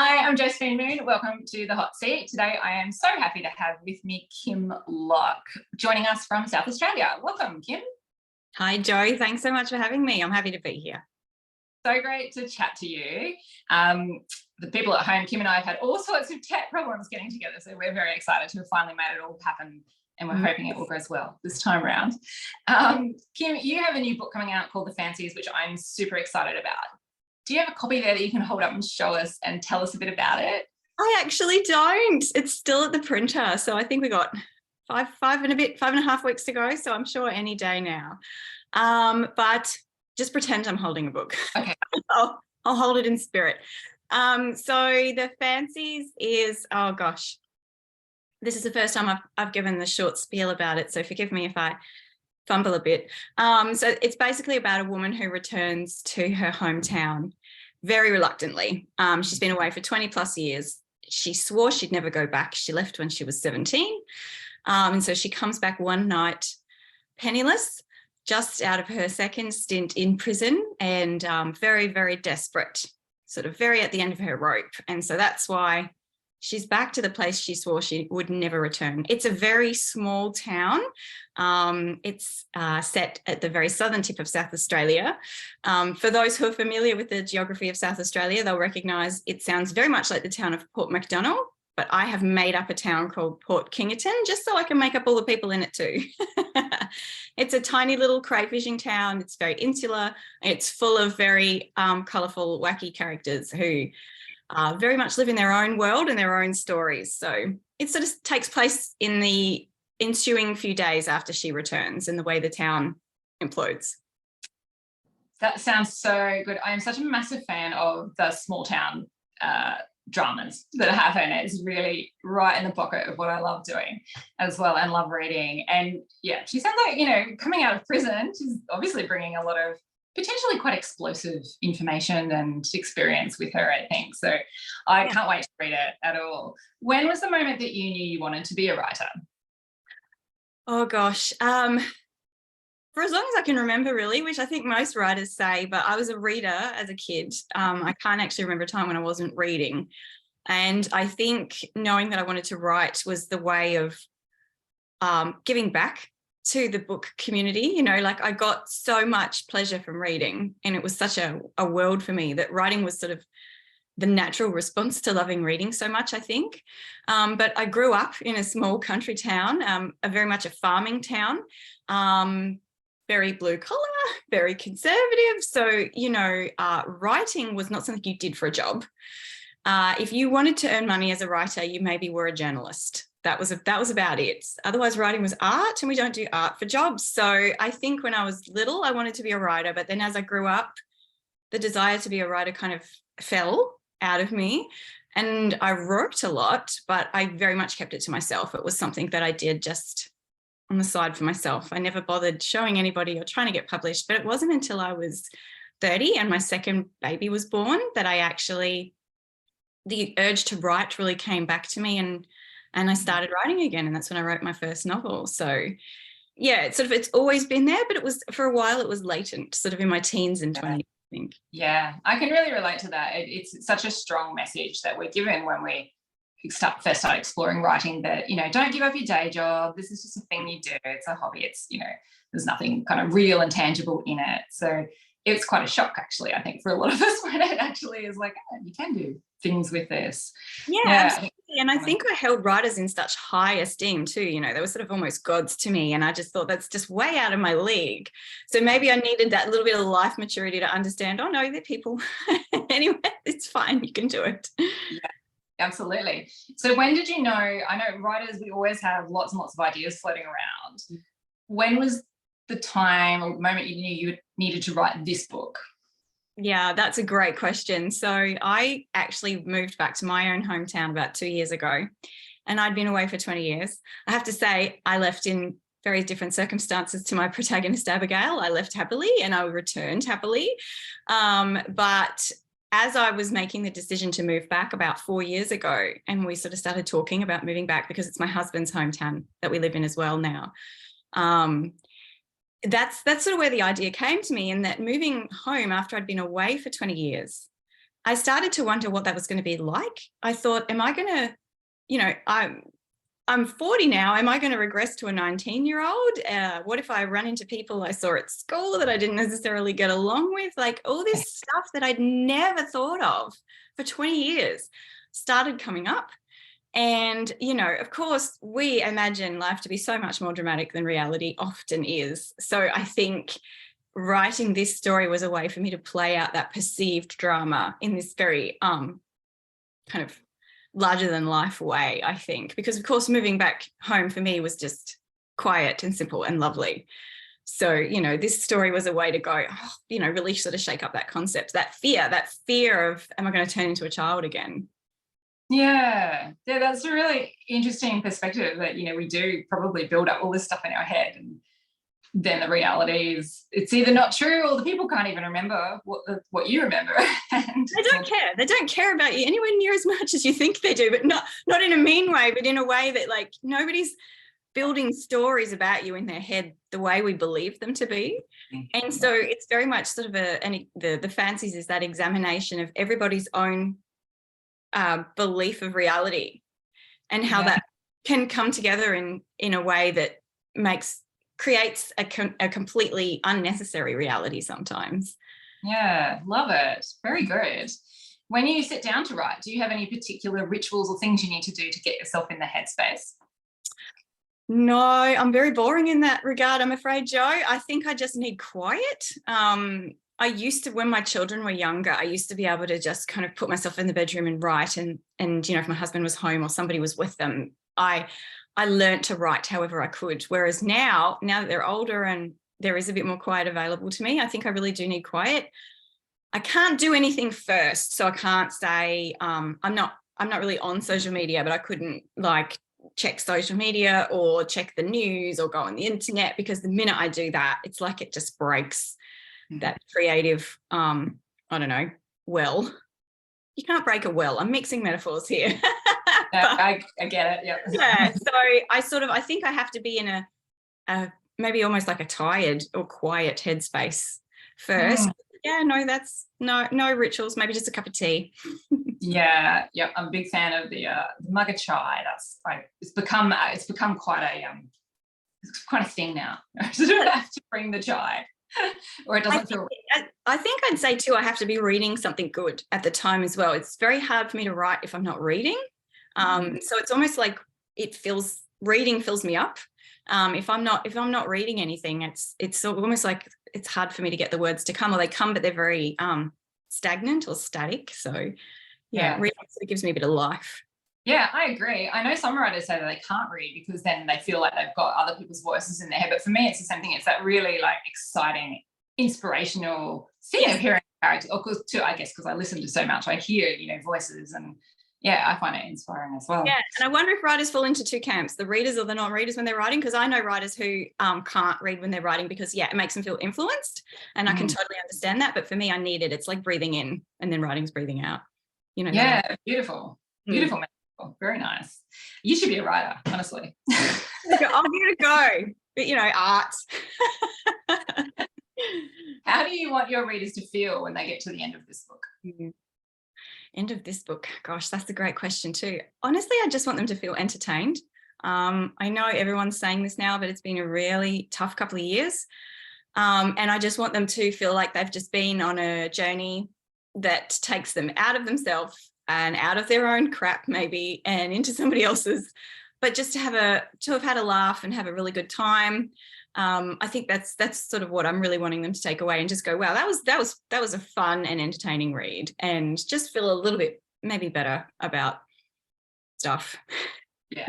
Hi, I'm Josephine Moon. Welcome to the Hot Seat. Today I am so happy to have with me Kim Locke, joining us from South Australia. Welcome, Kim. Hi, Joe. Thanks so much for having me. I'm happy to be here. So great to chat to you. The people at home, Kim and I have had all sorts of tech problems getting together, so we're very excited to have finally made it all happen, and we're hoping it all goes well this time around. Kim, you have a new book coming out called The Fancies, which I'm super excited about. Do you have a copy there that you can hold up and show us and tell us a bit about it? I actually don't. It's still at the printer. So I think we got five and a half weeks to go. So I'm sure any day now. But just pretend I'm holding a book. Okay. I'll hold it in spirit. So The Fancies is, oh gosh, this is the first time I've given the short spiel about it. So forgive me if I fumble a bit. So it's basically about a woman who returns to her hometown very reluctantly. She's been away for 20 plus years. She swore she'd never go back. She left when she was 17. And so she comes back one night penniless, just out of her second stint in prison, and very, very desperate, sort of very at the end of her rope. And so that's why she's back to the place she swore she would never return. It's a very small town. It's set at the very southern tip of South Australia. For those who are familiar with the geography of South Australia, they'll recognise it sounds very much like the town of Port MacDonnell, but I have made up a town called Port Kingerton just so I can make up all the people in it too. It's a tiny little crayfishing town. It's very insular. It's full of very colourful, wacky characters who very much live in their own world and their own stories. So it sort of takes place in the ensuing few days after she returns and the way the town implodes. That sounds so good. I am such a massive fan of the small town dramas that happen. It's really right in the pocket of what I love doing as well, and love reading. And yeah, she sounds like, coming out of prison, she's obviously bringing a lot of potentially quite explosive information and experience with her, I think. So I can't wait to read it at all. When was the moment that you knew you wanted to be a writer? Oh gosh, for as long as I can remember, really, which I think most writers say, but I was a reader as a kid. I can't actually remember a time when I wasn't reading. And I think knowing that I wanted to write was the way of giving back to the book community. Like I got so much pleasure from reading, and it was such a world for me that writing was sort of the natural response to loving reading so much, I think. But I grew up in a small country town, very much a farming town, very blue collar, very conservative. So, writing was not something you did for a job. If you wanted to earn money as a writer, you maybe were a journalist. That was about it. Otherwise, writing was art, and we don't do art for jobs. So I think when I was little, I wanted to be a writer. But then as I grew up, the desire to be a writer kind of fell out of me. And I wrote a lot, but I very much kept it to myself. It was something that I did just on the side for myself. I never bothered showing anybody or trying to get published. But it wasn't until I was 30 and my second baby was born that the urge to write really came back to me, and I started writing again, and that's when I wrote my first novel. So yeah, it's always been there, but it was, for a while, it was latent, sort of in my teens and 20s, I think. Yeah, I can really relate to that. It's such a strong message that we're given when we first start exploring writing, that, don't give up your day job. This is just a thing you do. It's a hobby. It's, there's nothing kind of real and tangible in it. So it's quite a shock, actually, I think, for a lot of us, when it actually is like, oh, you can do things with this. Yeah, absolutely. And I think I held writers in such high esteem too. They were sort of almost gods to me, and I just thought that's just way out of my league. So maybe I needed that little bit of life maturity to understand, oh no, they're people. Anyway, it's fine, you can do it. Yeah, absolutely. So when did you know, I know writers, we always have lots and lots of ideas floating around. When was the time or moment you knew you needed to write this book? Yeah, that's a great question. So I actually moved back to my own hometown about 2 years ago, and I'd been away for 20 years. I have to say, I left in very different circumstances to my protagonist, Abigail. I left happily and I returned happily. But as I was making the decision to move back about 4 years ago, and we sort of started talking about moving back because it's my husband's hometown that we live in as well now. That's sort of where the idea came to me, and that moving home after I'd been away for 20 years I started to wonder what that was going to be like. I thought, am I going to, you know, I'm 40 now. Am I going to regress to a 19-year-old? What if I run into people I saw at school that I didn't necessarily get along with? Like all this stuff that I'd never thought of for 20 years started coming up. And, you know, of course, we imagine life to be so much more dramatic than reality often is. So I think writing this story was a way for me to play out that perceived drama in this very kind of larger than life way, I think, because of course moving back home for me was just quiet and simple and lovely. So, you know, this story was a way to go, you know, really sort of shake up that concept, that fear of, am I going to turn into a child again? Yeah, that's a really interesting perspective that, you know, we do probably build up all this stuff in our head, and then the reality is it's either not true or the people can't even remember what you remember. And they don't care. They don't care about you anywhere near as much as you think they do, but not in a mean way, but in a way that like nobody's building stories about you in their head the way we believe them to be. And so it's very much sort of the Fancies is that examination of everybody's own belief of reality and how that can come together in a way that creates a completely unnecessary reality sometimes. Yeah, love it. Very good. When you sit down to write, do you have any particular rituals or things you need to do to get yourself in the headspace? No, I'm very boring in that regard, I'm afraid, Jo. I think I just need quiet. I used to, when my children were younger, I used to be able to just kind of put myself in the bedroom and write. And you know, if my husband was home or somebody was with them, I learned to write however I could. Whereas now that they're older and there is a bit more quiet available to me, I think I really do need quiet. I can't do anything first. So I can't say, I'm not really on social media, but I couldn't like check social media or check the news or go on the internet, because the minute I do that, it's like it just breaks that creative, I don't know, well. You can't break a well. I'm mixing metaphors here. I get it. Yeah. So I think I have to be in a maybe almost like a tired or quiet headspace first. Yeah, no, that's no rituals, maybe just a cup of tea. Yeah, I'm a big fan of the mug of chai. That's it's become quite a thing now. I don't have to bring the chai. Or it doesn't feel. I think I'd say too, I have to be reading something good at the time as well. It's very hard for me to write if I'm not reading. So it's almost like reading fills me up. If I'm not reading anything, it's almost like it's hard for me to get the words to come, or they come, but they're very stagnant or static. So reading sort of gives me a bit of life. Yeah, I agree. I know some writers say that they can't read because then they feel like they've got other people's voices in their head. But for me, it's the same thing. It's that really like exciting, inspirational thing of hearing characters. Or I guess because I listen to so much, I hear, you know, voices, and I find it inspiring as well. Yeah, and I wonder if writers fall into two camps: the readers or the non-readers when they're writing. Because I know writers who can't read when they're writing because it makes them feel influenced, and I can totally understand that. But for me, I need it. It's like breathing in and then writing's breathing out. You know. Yeah, beautiful. Very nice. You should be a writer, honestly. I'm here to go. But, you know, art. How do you want your readers to feel when they get to the end of this book? End of this book? Gosh, that's a great question too. Honestly, I just want them to feel entertained. I know everyone's saying this now, but it's been a really tough couple of years. And I just want them to feel like they've just been on a journey that takes them out of themselves and out of their own crap maybe and into somebody else's, but just to have had a laugh and have a really good time. I think that's sort of what I'm really wanting them to take away and just go, wow, that was a fun and entertaining read, and just feel a little bit maybe better about stuff. Yeah.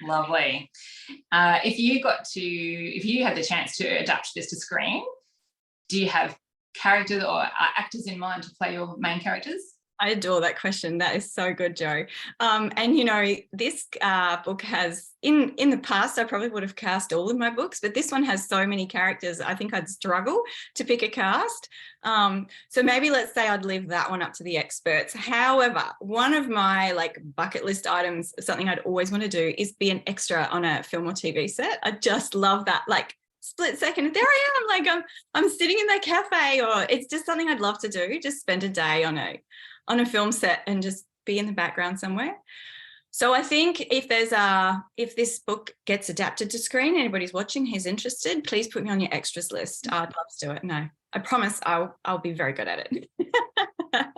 Lovely. If you had the chance to adapt this to screen, do you have characters or actors in mind to play your main characters? I adore that question. That is so good, Jo. And, you know, this book has, in the past, I probably would have cast all of my books, but this one has so many characters, I think I'd struggle to pick a cast. So maybe let's say I'd leave that one up to the experts. However, one of my like bucket list items, something I'd always want to do, is be an extra on a film or TV set. I just love that, like split second, there I am, like I'm sitting in that cafe, or it's just something I'd love to do, just spend a day on a film set and just be in the background somewhere. So I think if this book gets adapted to screen, anybody's watching who's interested, please put me on your extras list. I'd love to do it. No, I promise I'll be very good at it.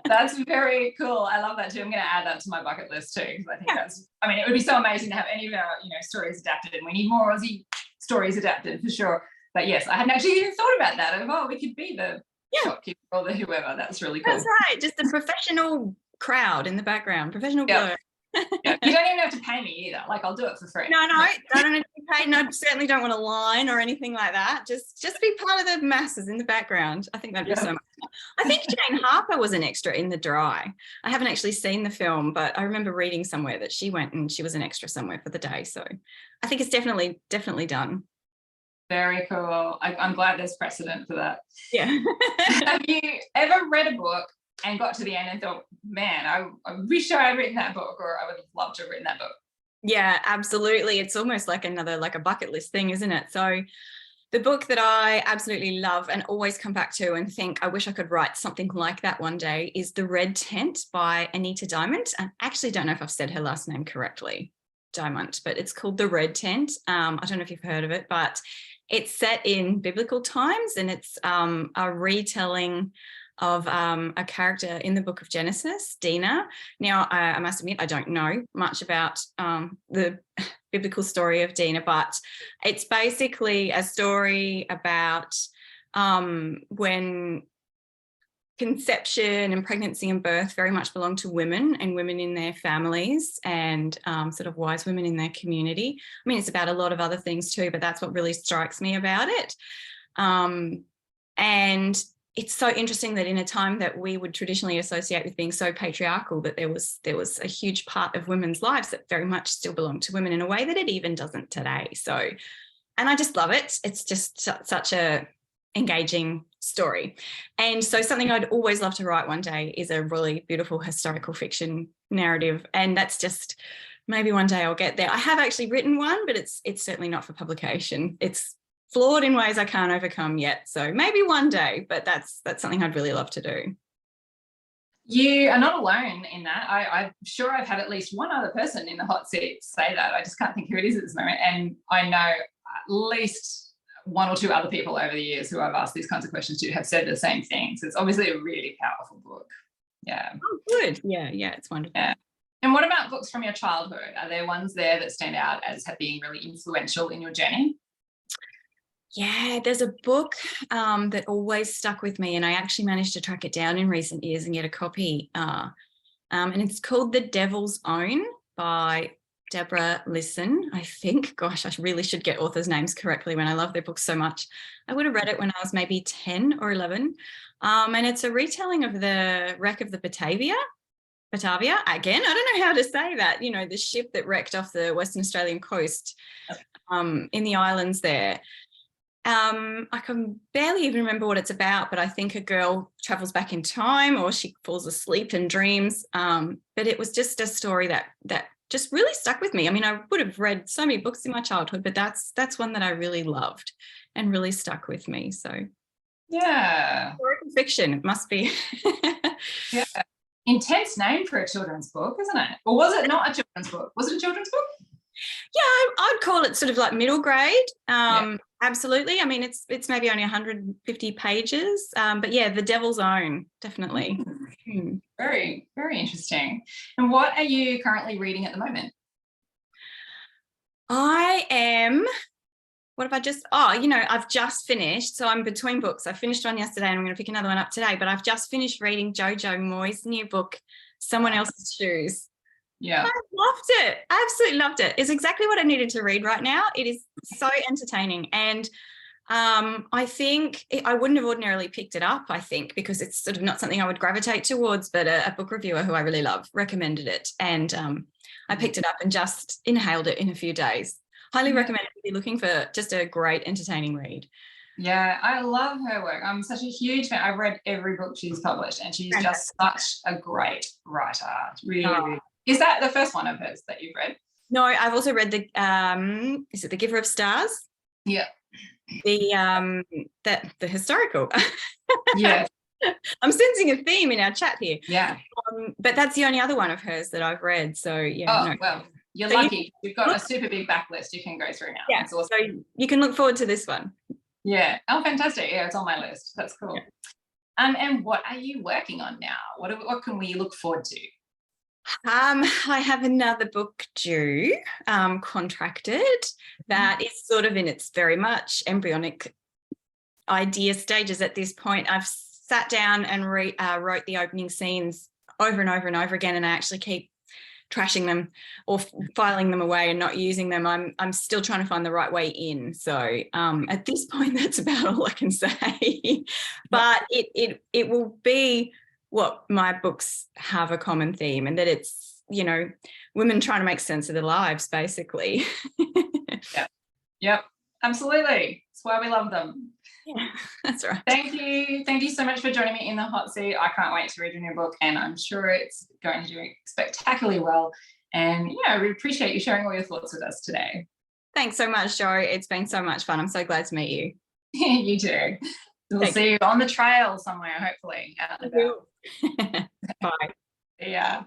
That's very cool. I love that too. I'm going to add that to my bucket list too, because I think it would be so amazing to have any of our, stories adapted, and we need more Aussie stories adapted for sure. But yes, I hadn't actually even thought about that. We could be the shopkeeper or the whoever. That's really cool. That's right. Just a professional crowd in the background, professional blur. Yeah. You don't even have to pay me either. Like, I'll do it for free. No, I don't have to be paid. No, certainly don't want a line or anything like that. Just be part of the masses in the background. I think that'd be so much fun. I think Jane Harper was an extra in The Dry. I haven't actually seen the film, but I remember reading somewhere that she went and she was an extra somewhere for the day. So I think it's definitely done. Very cool. I'm glad there's precedent for that. Yeah. Have you ever read a book and got to the end and thought, man, I wish I had written that book, or I would have loved to have written that book? Yeah, absolutely. It's almost like a bucket list thing, isn't it? So the book that I absolutely love and always come back to and think I wish I could write something like that one day is The Red Tent by Anita Diamond. I actually don't know if I've said her last name correctly, Diamond, but it's called The Red Tent. I don't know if you've heard of it, but it's set in biblical times, and it's a retelling of a character in the book of Genesis, Dinah. Now, I must admit, I don't know much about the biblical story of Dinah, but it's basically a story about when conception and pregnancy and birth very much belong to women and women in their families and sort of wise women in their community. I mean, it's about a lot of other things too, but that's what really strikes me about it. And it's so interesting that in a time that we would traditionally associate with being so patriarchal, that there was a huge part of women's lives that very much still belonged to women in a way that it even doesn't today. So, and I just love it. It's just such a engaging story. And so something I'd always love to write one day is a really beautiful historical fiction narrative. And that's just, maybe one day I'll get there. I have actually written one, but it's certainly not for publication. It's flawed in ways I can't overcome yet. So maybe one day, but that's something I'd really love to do. You are not alone in that. I'm sure I've had at least one other person in the hot seat say that. I just can't think who it is at this moment. And I know at least one or two other people over the years who I've asked these kinds of questions to have said the same thing. So it's obviously a really powerful book. Yeah. Oh, good. Yeah, it's wonderful. Yeah. And what about books from your childhood? Are there ones there that stand out as being really influential in your journey? Yeah, there's a book that always stuck with me, and I actually managed to track it down in recent years and get a copy. And it's called The Devil's Own by Deborah Lisson, I think. Gosh, I really should get authors' names correctly when I love their books so much. I would have read it when I was maybe 10 or 11. And it's a retelling of the wreck of the Batavia. Again, I don't know how to say that, the ship that wrecked off the Western Australian coast in the islands there. I can barely even remember what it's about, but I think a girl travels back in time, or she falls asleep and dreams. But it was just a story that just really stuck with me. I mean, I would have read so many books in my childhood, but that's one that I really loved and really stuck with me. So yeah, historical fiction, it must be. Yeah, intense name for a children's book, isn't it? Or was it not a children's book? Was it a children's book? Yeah, I'd call it sort of like middle grade. Absolutely. I mean, it's maybe only 150 pages, but yeah, The Devil's Own, definitely. Very, very interesting. And what are you currently reading at the moment? I've just finished. So I'm between books. I finished one yesterday and I'm going to pick another one up today, but I've just finished reading Jojo Moyes' new book, Someone Else's Shoes. Yeah. I loved it. I absolutely loved it. It's exactly what I needed to read right now. It is so entertaining. And I think I wouldn't have ordinarily picked it up, I think, because it's sort of not something I would gravitate towards, but a book reviewer who I really love recommended it. And I picked it up and just inhaled it in a few days. Highly recommend it if you're looking for just a great, entertaining read. Yeah, I love her work. I'm such a huge fan. I've read every book she's published, and she's just such a great writer. Really. Is that the first one of hers that you've read? No, I've also read is it The Giver of Stars? Yeah. the historical. Yeah. I'm sensing a theme in our chat here. Yeah. But that's the only other one of hers that I've read. So yeah. Oh, no. well, you're So lucky. You've got a super big backlist you can go through now. Yeah. That's awesome. So you can look forward to this one. Yeah. Oh, fantastic. Yeah, it's on my list. That's cool. Yeah. And what are you working on now? What can we look forward to? I have another book due, contracted, that is sort of in its very much embryonic idea stages at this point. I've sat down and wrote the opening scenes over and over and over again, and I actually keep trashing them or filing them away and not using them. I'm still trying to find the right way in. So at this point, that's about all I can say. But it will be what my books have a common theme, and that it's, you know, women trying to make sense of their lives, basically. Yep. Absolutely. That's why we love them. Yeah, that's right. Thank you. Thank you so much for joining me in the hot seat. I can't wait to read your new book, and I'm sure it's going to do spectacularly well. And yeah, we appreciate you sharing all your thoughts with us today. Thanks so much, Jo. It's been so much fun. I'm so glad to meet you. You too. We'll see you on the trail somewhere, hopefully. Out and about. Bye. Yeah.